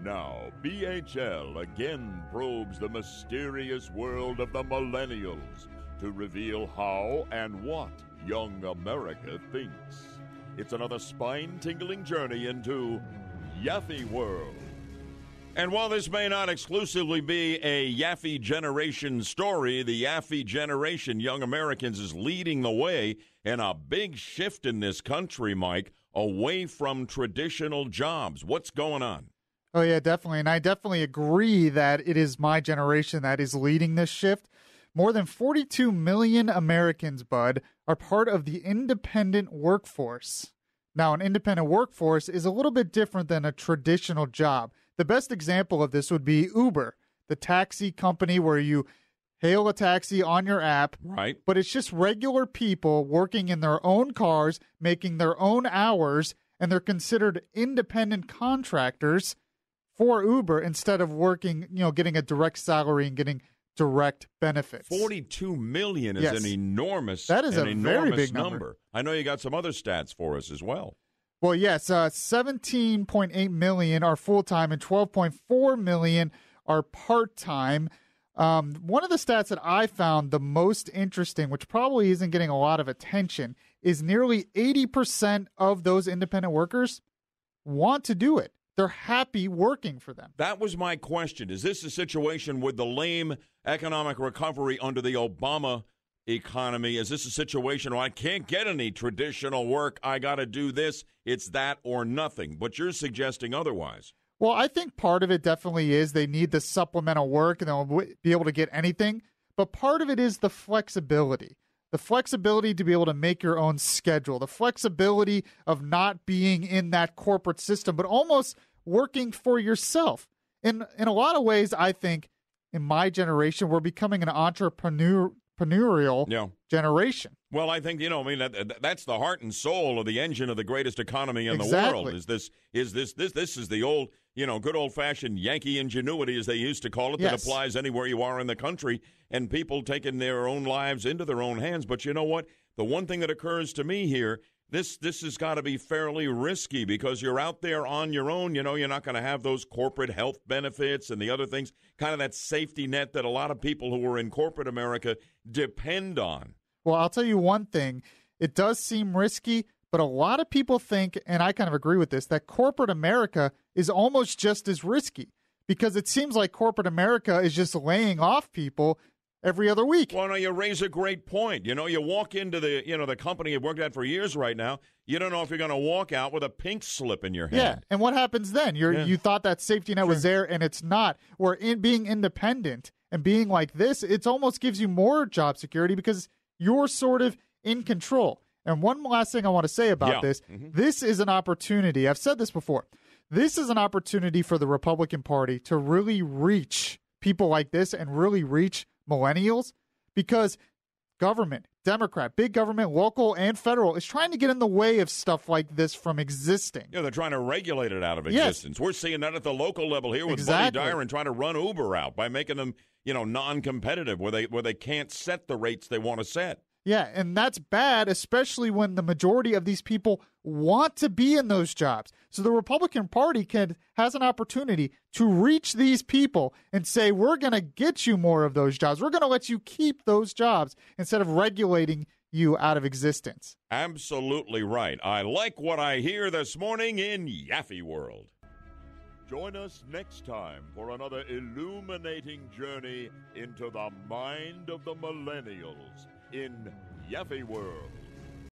Now, BHL again probes the mysterious world of the millennials to reveal how and what young America thinks. It's another spine-tingling journey into Yaffee World. And while this may not exclusively be a Yaffee generation story, the Yaffee generation, young Americans, is leading the way in a big shift in this country, Mike, away from traditional jobs. What's going on? Oh, yeah, definitely. And I definitely agree that it is my generation that is leading this shift. More than 42 million Americans, Bud, are part of the independent workforce. Now, an independent workforce is a little bit different than a traditional job. The best example of this would be Uber, the taxi company where you hail a taxi on your app. Right. But it's just regular people working in their own cars, making their own hours, and they're considered independent contractors for Uber instead of working, getting a direct salary and getting direct benefits. 42 million is an enormous That is a very big number. I know you got some other stats for us as well. Well, yes, 17.8 million are full-time and 12.4 million are part-time. One of the stats that I found the most interesting, which probably isn't getting a lot of attention, is nearly 80% of those independent workers want to do it. They're happy working for them. That was my question. Is this a situation with the lame economic recovery under the Obama economy? Is this a situation where I can't get any traditional work? I got to do this. It's that or nothing. But you're suggesting otherwise. Well, I think part of it definitely is they need the supplemental work and they'll be able to get anything. But part of it is the flexibility. The flexibility to be able to make your own schedule. The flexibility of not being in that corporate system, but almost working for yourself. In a lot of ways, I think in my generation, we're becoming an entrepreneurial generation. Well, I think, that's the heart and soul of the engine of the greatest economy in the world. This is the old, good old-fashioned Yankee ingenuity, as they used to call it, that applies anywhere you are in the country, and people taking their own lives into their own hands. But you know what? The one thing that occurs to me here, this has got to be fairly risky because you're out there on your own. You're not going to have those corporate health benefits and the other things, kind of that safety net that a lot of people who are in corporate America depend on. Well, I'll tell you one thing. It does seem risky, but a lot of people think, and I kind of agree with this, that corporate America is almost just as risky because it seems like corporate America is just laying off people every other week. Well, no, you raise a great point. You walk into the company you've worked at for years right now. You don't know if you're going to walk out with a pink slip in your hand. Yeah, and what happens then? You thought that safety net was there, and it's not. Or in being independent and being like this, it almost gives you more job security because you're sort of in control. And one last thing I want to say about this, this is an opportunity. I've said this before. This is an opportunity for the Republican Party to really reach people like this and really reach millennials because government, Democrat, big government, local and federal, is trying to get in the way of stuff like this from existing. Yeah, they're trying to regulate it out of existence. We're seeing that at the local level here with Buddy Dyer and trying to run Uber out by making them, non-competitive where they can't set the rates they want to set. Yeah, and that's bad, especially when the majority of these people want to be in those jobs. So the Republican Party has an opportunity to reach these people and say, we're going to get you more of those jobs. We're going to let you keep those jobs instead of regulating you out of existence. Absolutely right. I like what I hear this morning in Yaffee World. Join us next time for another illuminating journey into the mind of the millennials in Yaffee World.